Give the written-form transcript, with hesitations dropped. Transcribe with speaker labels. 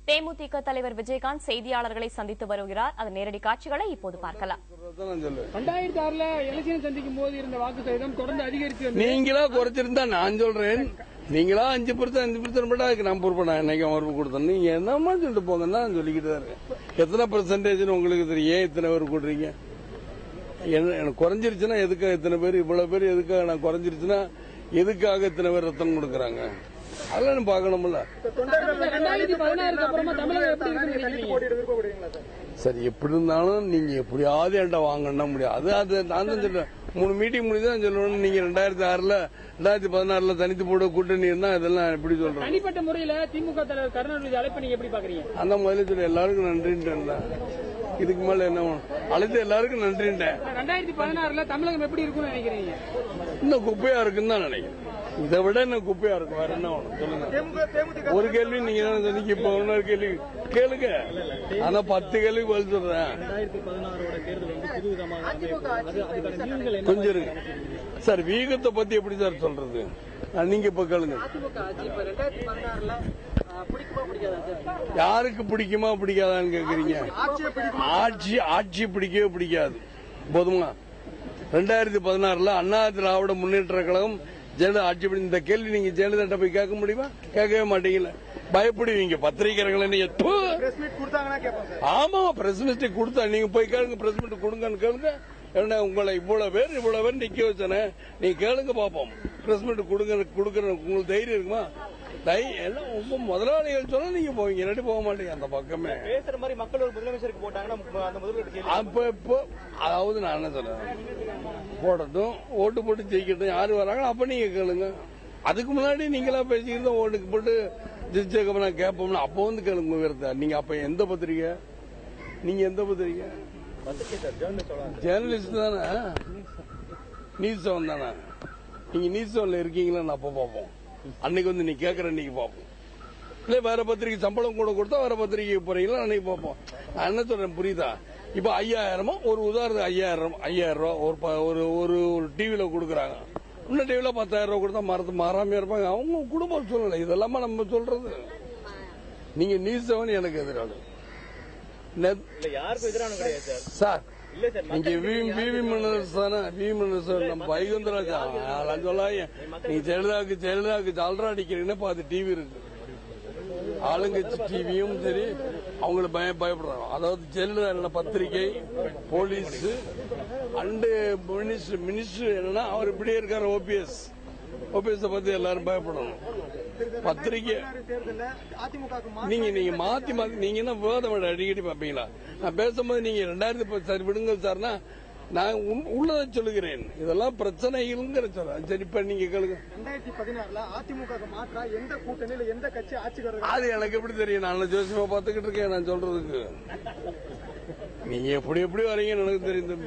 Speaker 1: தேமுதிக தலைவர் விஜயகாந்த் செய்தியாளர்களை சந்தித்து வருகிறார். அதன் நேரடி காட்சிகளை இப்போது பார்க்கலாம்.
Speaker 2: 2006 எலெக்ஷன் சந்திக்கும் போது இருந்த வாக்கு சதவீதம் தொடர்ந்து அதிகரித்து
Speaker 3: நீங்களா குறைச்சிருந்தா நான் சொல்றேன். நீங்களா 5% மட்டும் அதுக்கு நான் பொறுப்பு நான் என்னைக்கு பொறுப்பு கொடுத்தேன். நீங்க என்னமா சொல்லிட்டு போங்கன்னா நான் சொல்லிக்கிட்டு தான் இருக்கேன். எத்தனை பெர்சன்டேஜ் உங்களுக்கு தெரியும்? ஏன் இத்தனை பேர் கூடுறீங்க? எனக்கு குறைஞ்சிருச்சுன்னா எதுக்காக இத்தனை பேர் இவ்வளவு பேர் எதுக்காக நான் குறைஞ்சிருச்சுன்னா எதுக்காக இத்தனை பேர் ரத்தம் கொடுக்கறாங்க? அதெல்லாம் பாக்கணும்ல. சரி, எப்படி இருந்தாலும் நீங்க எப்படியாவது என்கிட்ட வாங்கன்னா முடியாது. அது நான் தான் சொல்றேன். 3 மீட்டிங் முடிதான் சொல்லணும். நீங்க 2006 2016 தனித்து போட கூட்டணி இருந்தா இதெல்லாம் எப்படி சொல்றேன்?
Speaker 2: தனிப்பட்ட முறையில் திமுக தலைவர் கருணாநிதி அழைப்பை நீங்க எப்படி பாக்குறீங்க?
Speaker 3: அந்த முதல்ல சொல்ல எல்லாருக்கும் நன்றின்றேன். இதுக்கு மேல என்ன அழைத்த எல்லாருக்கும் நன்றின்றேன்.
Speaker 2: 2016 தமிழகம் எப்படி இருக்கும்னு நினைக்கிறீங்க?
Speaker 3: இன்னும் குப்பையா இருக்குன்னு தான் நினைக்கிறேன். இதை விட என்ன குப்பையா இருக்கும்? வேற என்ன சொல்லுங்க. ஒரு கேள்வி நீங்க சொன்னீங்க, இப்ப இன்னொரு கேள்வி கேளுங்க. ஆனா 10 கேள்வி பதில் சொல்றேன். கொஞ்சம் இருங்க சார். வீகத்தை பத்தி எப்படி சார் சொல்றது? நீங்க இப்ப கேளுங்க. யாருக்கு பிடிக்குமா பிடிக்காதான்னு கேக்குறீங்க? ஆட்சி பிடிக்கவே பிடிக்காது. போதுமா? 2016 அண்ணா திராவிட முன்னேற்ற கழகம் ஜெயலலிதா ஆட்சி. இந்த கேள்வி நீங்க ஜெயலலிதா போய் கேட்க முடியுமா? கேட்கவே மாட்டீங்கல்ல. பயப்படுவீங்க. பத்திரிகையாளர்கள் ஆமா பிரஸ் மீட் கொடுத்தா நீங்க போய் கேளுங்க. பிரஸ் மீட் கொடுங்கன்னு கேளுங்க. என்ன உங்களை இவ்வளவு பேர் நிக்க வச்சனே, நீங்க கேளுங்க பாப்போம். பிரஸ் மீட் கொடுக்கற உங்களுக்கு தைரியம் இருக்குமா? உங்க முதலாளிகள் சொன்னா நீங்க போவீங்க, இல்லாட்டி போக மாட்டீங்க. அந்த பக்கமே
Speaker 4: பேசுற மாதிரி மக்கள் ஒரு முதலமைச்சருக்கு போட்டாங்கன்னா
Speaker 3: அதாவது நான் என்ன சொல்றேன், போடட்டும், ஓட்டு போட்டு ஜெயிக்கட்டும். யாரு வராங்க அப்ப நீங்க கேளுங்க. அதுக்கு முன்னாடி நீங்களா பேசிக்கிட்டு ஓட்டுக்கு போட்டு ஜெயிச்சதுக்கு நான் கேட்போம்னா அப்ப வந்து கேளுங்க விவரத்தை. நீங்க அப்ப எந்த பத்திரிகை? நீங்க எந்த பத்திரிகை? ஜேர்னலிஸ்ட் தானே, நியூஸ் செவன் தானே. நீங்க நியூஸ் செவன்ல இருக்கீங்களா? அப்ப பாப்போம். அன்னைக்கு வந்து நீ கேட்கற அன்னைக்கு பாப்போம். இல்ல வேற பத்திரிகை சம்பளம் கூட கொடுத்தா வேற பத்திரிகை போறீங்களா? அன்னைக்கு பாப்போம். நான் என்ன சொல்றேன் புரியுதா? இப்ப 5000 ஒரு உதாரணத்துக்கு 5000 ரூபாய் ஒரு டிவில கொடுக்கறாங்க. இன்னும் டிவில 10,000 ரூபாய் கொடுத்தா மாறாமையா இருப்பாங்க. அவங்க குடும்ப சூழ்நிலை இதெல்லாமா நம்ம சொல்றது. நீங்க நியூஸ் செவன் எனக்கு எதிரான சார். நீங்க விவி மினரல்ஸ் தானே? விவி மினரல்ஸ் நம்ம வைகுந்தராஜா சொல்லாங்க. நீங்க ஜெயலலிதாவுக்கு ஜால்ரா அடிக்கிறீங்கன்னா அது டிவி இருக்கு. ஆளுங்கட்சி டிவியும் சரி அவங்கள பயப்படுறாங்க. அதாவது ஜெயலலிதா பத்திரிகை, போலீஸ் அண்டு மினிஸ்டர் என்னன்னா அவர் இப்படியே இருக்காரு. ஓபிஎஸ் பத்தி எல்லாரும் பயப்படணும். பத்திரிகை நீங்க மாத்தி நீங்க என்ன விவாதம் அடிக்கடி பாப்பீங்களா? நான் பேசும்போது நீங்க 2010 சரி விடுங்க சார்னா நான் உள்ளதை சொல்லுகிறேன். இதெல்லாம் பிரச்சனைகள் சொல்ல. சரி, இப்ப நீங்க கேளுங்க.
Speaker 4: 2016 அதிமுக மாற்றா எந்த கூட்டணியில எந்த கட்சி ஆட்சிக்கு?
Speaker 3: அது எனக்கு எப்படி தெரியும்? நான் ஜோசியமா பாத்துக்கிட்டு இருக்கேன். நான் சொல்றதுக்கு நீங்க எப்படி வரீங்கன்னு எனக்கு தெரியும்.